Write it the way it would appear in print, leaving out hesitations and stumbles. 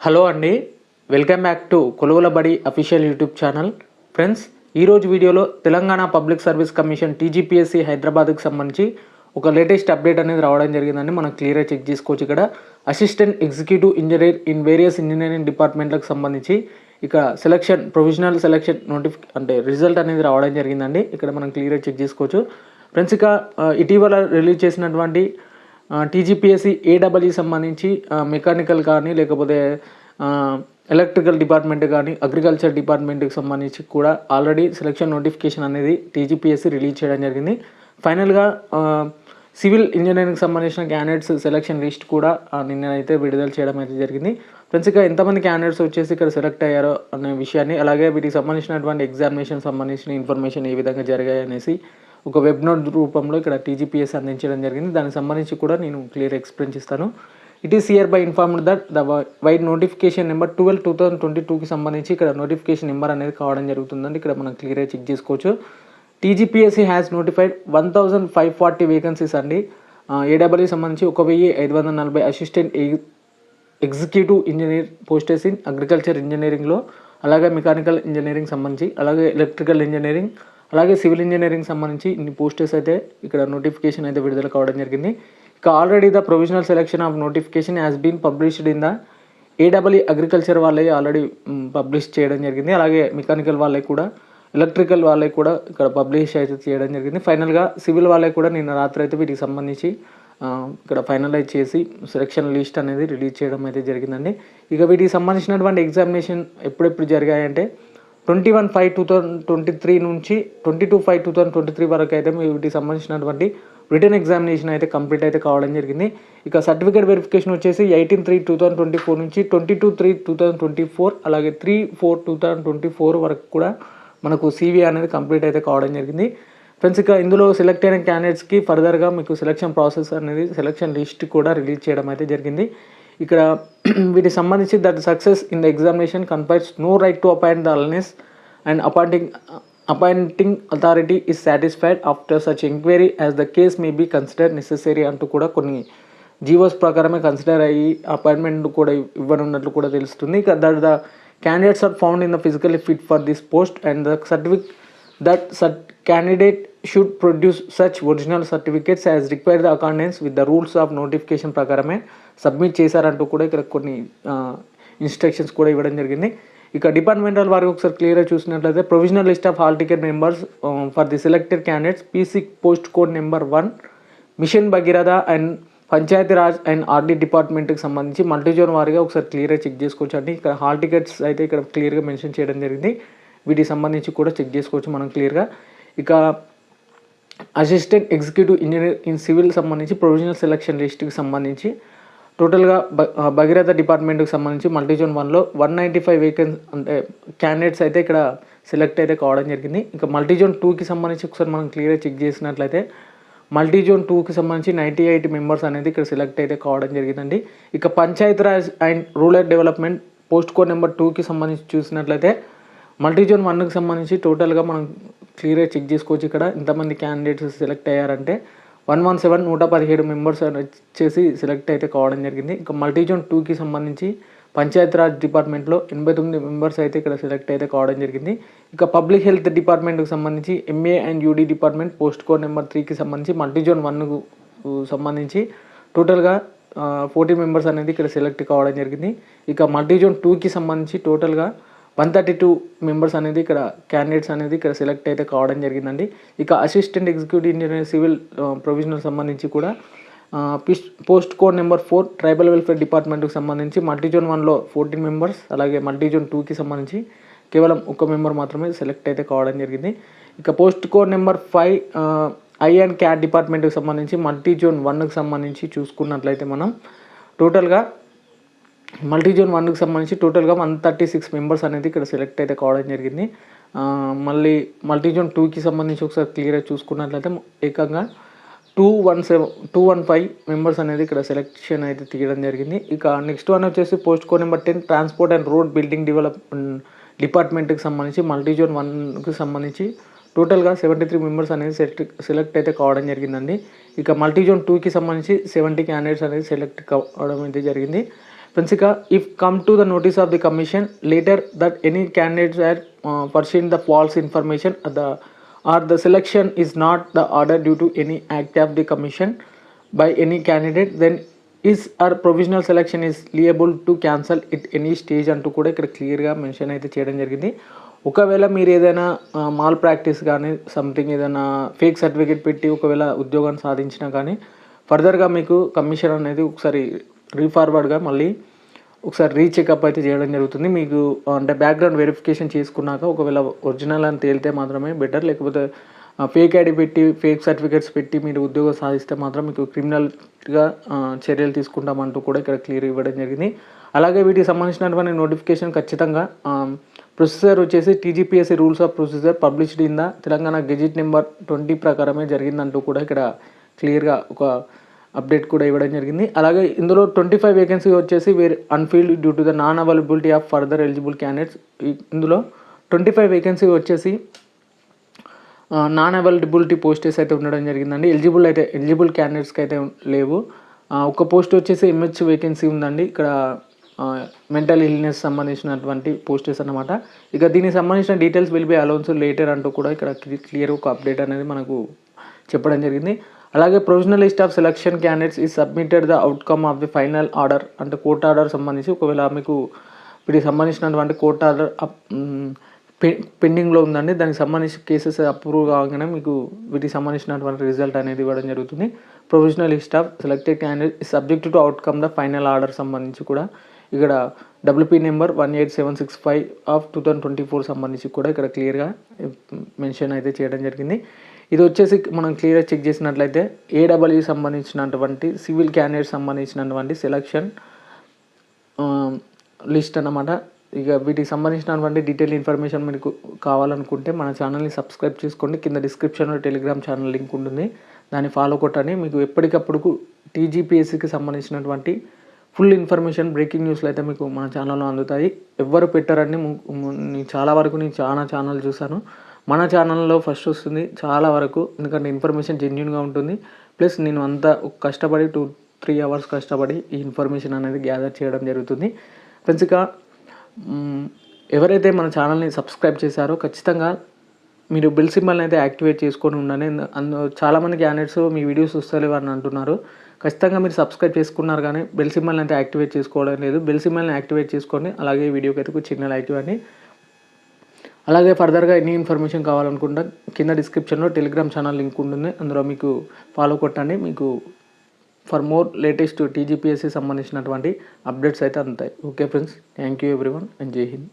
Hello అండి, welcome back to కొలువుల బడి official YouTube channel. Friends, ఈరోజు వీడియోలో Telangana public service commission TGPSC హైదరాబాద్కి సంబంధించి ఒక లేటెస్ట్ అప్డేట్ అనేది రావడం జరిగిందండి. మనం క్లియర్గా చెక్ చేసుకోవచ్చు. ఇక్కడ assistant executive engineer in various engineering డిపార్ట్మెంట్లకు సంబంధించి ఇక సెలక్షన్ ప్రొవిజనల్ సెలక్షన్ అంటే రిజల్ట్ అనేది రావడం జరిగిందండి. ఇక్కడ మనం క్లియర్గా చెక్ చేసుకోవచ్చు. ఫ్రెండ్స్, ఇక ఇటీవల రిలీజ్ చేసినటువంటి టీజీపీఎస్సీ ఏడబ్ల్యూ సంబంధించి మెకానికల్ కానీ లేకపోతే ఎలక్ట్రికల్ డిపార్ట్మెంట్ కానీ అగ్రికల్చర్ డిపార్ట్మెంట్కి సంబంధించి కూడా ఆల్రెడీ సెలక్షన్ నోటిఫికేషన్ అనేది టీజీపీఎస్సీ రిలీజ్ చేయడం జరిగింది. ఫైనల్గా సివిల్ ఇంజనీరింగ్కి సంబంధించిన క్యాండిడేట్స్ సెలక్షన్ లిస్ట్ కూడా నిన్నైతే విడుదల చేయడం అయితే జరిగింది. ఫ్రెండ్స్, ఇక ఎంతమంది క్యాండిడేట్స్ వచ్చేసి ఇక్కడ సెలెక్ట్ అయ్యారో అనే విషయాన్ని, అలాగే వీటికి సంబంధించినటువంటి ఎగ్జామినేషన్ సంబంధించిన ఇన్ఫర్మేషన్ ఏ విధంగా జరిగాయి అనేసి ఒక వెబ్ నోట్ రూపంలో ఇక్కడ టీజీపీఎస్సీ అందించడం జరిగింది. దానికి సంబంధించి కూడా నేను క్లియర్ ఎక్స్ప్లెయిన్ చేస్తాను. It is hereby informed that the vide notification number 12/2022కి సంబంధించి ఇక్కడ నోటిఫికేషన్ నెంబర్ అనేది కావడం జరుగుతుందండి. ఇక్కడ మనం క్లియర్గా చెక్ చేసుకోవచ్చు. టీజీపీఎస్సీ హ్యాస్ నోటిఫైడ్ 1540 వేకెన్సీస్ అండి. ఏడబ్ల్యూ సంబంధించి 1540 assistant executive engineer posts in agriculture ఇంజనీరింగ్లో, అలాగే మెకానికల్ ఇంజనీరింగ్ సంబంధించి, అలాగే ఎలక్ట్రికల్ ఇంజనీరింగ్, అలాగే సివిల్ ఇంజనీరింగ్ సంబంధించి ఇన్ని పోస్టెస్ అయితే ఇక్కడ నోటిఫికేషన్ అయితే విడుదల కావడం జరిగింది. ఇక already the provisional selection of notification has been published in the AW agriculture వాళ్ళే ఆల్రెడీ పబ్లిష్ చేయడం జరిగింది. అలాగే మెకానికల్ వాళ్ళకి కూడా, ఎలక్ట్రికల్ వాళ్ళకి కూడా ఇక్కడ పబ్లిష్ అయితే చేయడం జరిగింది. ఫైనల్గా సివిల్ వాళ్ళకి కూడా నిన్న రాత్రి అయితే వీటికి సంబంధించి ఇక్కడ ఫైనలైజ్ చేసి సెలక్షన్ లిస్ట్ అనేది రిలీజ్ చేయడం అయితే జరిగిందండి. ఇక వీటికి సంబంధించినటువంటి ఎగ్జామినేషన్ ఎప్పుడెప్పుడు జరిగాయంటే 21/5/2023 నుంచి 22/5/2023 వరకు అయితే వీటికి సంబంధించినటువంటి రిటర్న్ ఎగ్జామినేషన్ అయితే కంప్లీట్ అయితే కావడం జరిగింది. ఇక సర్టిఫికేట్ వెరిఫికేషన్ వచ్చేసి 18/3/2024 నుంచి 22/3/2024, అలాగే 3/4/2024 వరకు కూడా మనకు CV అనేది కంప్లీట్ అయితే కావడం జరిగింది. ఫ్రెండ్స్, ఇక ఇందులో సెలెక్ట్ అయిన క్యాండిడేట్స్కి ఫర్దర్గా మీకు సెలక్షన్ ప్రాసెస్ అనేది సెలక్షన్ లిస్ట్ కూడా రిలీజ్ చేయడం అయితే జరిగింది. ఇక్కడ వీటికి సంబంధించి that success in the examination confers no right to appoint the అల్నెస్ and appointing authority is satisfied after such enquiry as the case may be consider necessary అంటూ కూడా కొన్ని జీవోస్ ప్రకారమే కన్సిడర్ అయ్యి అపాయింట్మెంట్ కూడా ఇవ్వనున్నట్లు కూడా తెలుస్తుంది. ఇక that the candidates are found in the physically fit for this post and the certificate that candidate should produce such original certificates as required the accordance with the rules of notification ప్రకారమే submit చేశారంటూ కూడా ఇక్కడ కొన్ని instructions కూడా ఇవ్వడం జరిగింది. ఇక departmental వారికి ఒకసారి క్లియర్గా చూసినట్లయితే provisional list of hall ticket members for the selected candidates PC post code number 1 mission Bhagiratha and Panchayati Raj and RD డిపార్ట్మెంట్కి సంబంధించి మల్టీజోన్ వారిగా ఒకసారి క్లియర్గా చెక్ చేసుకోవచ్చు అండి. ఇక్కడ హాల్ టికెట్స్ అయితే ఇక్కడ క్లియర్గా మెన్షన్ చేయడం జరిగింది. వీటికి సంబంధించి కూడా చెక్ చేసుకోవచ్చు మనం క్లియర్గా. ఇక assistant executive engineer in civil సంబంధించి ప్రొవిజనల్ సెలక్షన్ లిస్ట్కి సంబంధించి టోటల్గా భగీరథ డిపార్ట్మెంట్కి సంబంధించి మల్టీజోన్ 1లో 195 అంటే క్యాండిడేట్స్ అయితే ఇక్కడ సెలెక్ట్ అయితే కావడం జరిగింది. ఇక మల్టీజోన్ 2కి సంబంధించి ఒకసారి మనం క్లియర్గా చెక్ చేసినట్లయితే మల్టీజోన్ 2కి సంబంధించి 98 మెంబర్స్ అనేది ఇక్కడ సెలెక్ట్ అయితే కావడం జరిగిందండి. ఇక Panchayati Raj and rural development post code number 2కి సంబంధించి చూసినట్లయితే మల్టీజోన్ 1కి సంబంధించి టోటల్గా మనం క్లియర్గా చెక్ చేసుకోవచ్చు. ఇక్కడ ఇంతమంది క్యాండిడేట్స్ సెలెక్ట్ అయ్యారంటే 117 మెంబర్స్ వచ్చేసి సెలెక్ట్ అయితే కావడం జరిగింది. ఇక మల్టీజోన్ 2కి సంబంధించి పంచాయతీరాజ్ డిపార్ట్మెంట్లో 89 మెంబర్స్ అయితే ఇక్కడ సెలెక్ట్ అయితే కావడం జరిగింది. ఇక పబ్లిక్ హెల్త్ డిపార్ట్మెంట్కి సంబంధించి MA and UD department post code number 3కి సంబంధించి మల్టీజోన్ 1కు సంబంధించి టోటల్గా 40 మెంబర్స్ అనేది ఇక్కడ సెలెక్ట్ కావడం జరిగింది. ఇక మల్టీజోన్ 2కి సంబంధించి టోటల్గా 132 మెంబర్స్ అనేది ఇక్కడ క్యాండిడేట్స్ అనేది ఇక్కడ సెలెక్ట్ అయితే కావడం జరిగిందండి. ఇక assistant executive engineer civil provisional సంబంధించి కూడా post code number 4 tribal welfare డిపార్ట్మెంట్కి సంబంధించి మల్టీజోన్ 1లో 14 మెంబర్స్, అలాగే మల్టీజోన్ 2కి సంబంధించి కేవలం 1 మెంబర్ మాత్రమే సెలెక్ట్ అయితే కావడం జరిగింది. ఇక post code number 5 I and cat డిపార్ట్మెంట్కి సంబంధించి మల్టీజోన్ 1కి సంబంధించి చూసుకున్నట్లయితే మనం టోటల్గా మల్టీజోన్ 1కి సంబంధించి టోటల్గా 136 మెంబర్స్ అనేది ఇక్కడ సెలెక్ట్ అయితే కావడం జరిగింది. మళ్ళీ మల్టీజోన్ 2కి సంబంధించి ఒకసారి క్లియర్గా చూసుకున్నట్లయితే ఏకంగా 215 మెంబర్స్ అనేది ఇక్కడ సెలెక్షన్ అయితే తీయడం జరిగింది. ఇక నెక్స్ట్ వన్ వచ్చేసి post code number 10 transport and road building development డిపార్ట్మెంట్కి సంబంధించి మల్టీజోన్ 1కి సంబంధించి టోటల్గా 73 మెంబర్స్ అనేది సెలెక్ట్ అయితే కావడం జరిగిందండి. ఇక మల్టీజోన్ 2కి సంబంధించి 70 క్యాండిడేట్స్ అనేది సెలెక్ట్ కావడం అయితే జరిగింది. ఫ్రెండ్స్ ఇక if come to the notice of the commission later that any candidates are pursuing the false information the selection is not the order due to any act of the commission by any candidate, then is or provisional selection is liable to cancel at any stage అంటూ కూడా ఇక్కడ క్లియర్గా mention అయితే చేయడం జరిగింది. ఒకవేళ మీరు ఏదైనా మాల్ ప్రాక్టీస్ కానీ సంథింగ్ ఏదైనా ఫేక్ సర్టిఫికేట్ పెట్టి ఒకవేళ ఉద్యోగాన్ని సాధించినా కానీ ఫర్దర్గా మీకు కమిషన్ అనేది ఒకసారి రీఫార్వర్డ్గా మళ్ళీ ఒకసారి రీచెకప్ అయితే చేయడం జరుగుతుంది. మీకు అంటే బ్యాక్గ్రౌండ్ వెరిఫికేషన్ చేసుకున్నాక ఒకవేళ ఒరిజినల్ అని తేలితే మాత్రమే బెటర్, లేకపోతే ఫేక్ ఐడి పెట్టి ఫేక్ సర్టిఫికేట్స్ పెట్టి మీరు ఉద్యోగం సాధిస్తే మాత్రం మీకు క్రిమినల్గా చర్యలు తీసుకుంటామంటూ కూడా ఇక్కడ క్లియర్ ఇవ్వడం జరిగింది. అలాగే వీటికి సంబంధించినటువంటి నోటిఫికేషన్ ఖచ్చితంగా ప్రొసీజర్ వచ్చేసి TGPSC rules of procedure published in the Telangana gazette number 20 ప్రకారమే జరిగిందంటూ కూడా ఇక్కడ క్లియర్గా ఒక అప్డేట్ కూడా ఇవ్వడం జరిగింది. అలాగే ఇందులో 25 వేకెన్సీ వచ్చేసి were unfilled due to the non availability of further eligible candidates. ఇందులో 25 వేకెన్సీ వచ్చేసి నాన్ అవైలబిలిటీ పోస్టెస్ అయితే ఉండడం జరిగిందండి. ఎలిజిబుల్ క్యాండిడేట్స్కి అయితే లేవు. ఒక పోస్ట్ వచ్చేసి ఎంహెచ్ వేకెన్సీ ఉందండి. ఇక్కడ మెంటల్ ఇల్నెస్ సంబంధించినటువంటి పోస్టెస్ అన్నమాట. ఇక దీనికి సంబంధించిన details will be allowance later అంటూ కూడా ఇక్కడ క్లియర్ ఒక అప్డేట్ అనేది మనకు చెప్పడం జరిగింది. అలాగే provisional list of selection candidates is submitted the outcome of the final order, అంటే కోర్ట్ ఆర్డర్ సంబంధించి ఒకవేళ మీకు వీటికి సంబంధించినటువంటి కోర్ట్ ఆర్డర్ పెండింగ్లో ఉందండి. దానికి సంబంధించి కేసెస్ అప్రూవ్ కాగానే మీకు వీటికి సంబంధించినటువంటి రిజల్ట్ అనేది ఇవ్వడం జరుగుతుంది. Provisional list of selected candidate is subject to outcome the final order సంబంధించి కూడా ఇక్కడ WP నెంబర్ 18765 ఆఫ్ 2024 సంబంధించి కూడా ఇక్కడ క్లియర్గా మెన్షన్ అయితే చేయడం జరిగింది. ఇది వచ్చేసి మనం క్లియర్గా చెక్ చేసినట్లయితే AEE సంబంధించినటువంటి సివిల్ క్యాండిడేట్ సంబంధించినటువంటి సెలక్షన్ లిస్ట్ అన్నమాట. ఇక వీటికి సంబంధించినటువంటి డీటెయిల్ ఇన్ఫర్మేషన్ మీకు కావాలనుకుంటే మన ఛానల్ని సబ్స్క్రైబ్ చేసుకోండి. కింద డిస్క్రిప్షన్లో టెలిగ్రామ్ ఛానల్ లింక్ ఉంటుంది, దాన్ని ఫాలో కొట్టండి. మీకు ఎప్పటికప్పుడు టీజీపీఎస్సీకి సంబంధించినటువంటి ఫుల్ ఇన్ఫర్మేషన్ బ్రేకింగ్ న్యూస్లు అయితే మీకు మన ఛానల్లో అందుతాయి. ఎవ్వరు పెట్టారండి, చాలా వరకు నేను చాలా ఛానల్ చూసాను, మన ఛానల్లో ఫస్ట్ వస్తుంది చాలా వరకు. ఎందుకంటే ఇన్ఫర్మేషన్ జెన్యూన్గా ఉంటుంది. ప్లస్ నేను అంతా కష్టపడి 2-3 అవర్స్ కష్టపడి ఈ ఇన్ఫర్మేషన్ అనేది గ్యాదర్ చేయడం జరుగుతుంది. ఫ్రెండ్స్ ఇక ఎవరైతే మన ఛానల్ని సబ్స్క్రైబ్ చేశారో ఖచ్చితంగా మీరు బెల్ సింబల్ని అయితే యాక్టివేట్ చేసుకొని ఉండండి. చాలామంది క్యాండిడేట్స్ మీ వీడియోస్ వస్తలేవు అని అంటున్నారు. ఖచ్చితంగా మీరు సబ్స్క్రైబ్ చేసుకున్నారు కానీ బెల్ సింబల్ని అయితే యాక్టివేట్ చేసుకోవడం లేదు. బెల్ సింబల్ని యాక్టివేట్ చేసుకోండి. అలాగే వీడియోకి అయితే ఒక చిన్న లైక్ ఇవ్వండి. అలాగే ఫర్దర్గా ఎన్ని ఇన్ఫర్మేషన్ కావాలనుకుంటా కింద డిస్క్రిప్షన్లో టెలిగ్రామ్ ఛానల్ లింక్ ఉంటుంది, అందులో మీకు ఫాలో కొట్టండి. మీకు ఫర్ మోర్ లేటెస్ట్ టీజీపీఎస్సీ సంబంధించినటువంటి అప్డేట్స్ అయితే అందుతాయి. Okay friends, thank you everyone and జై హింద్.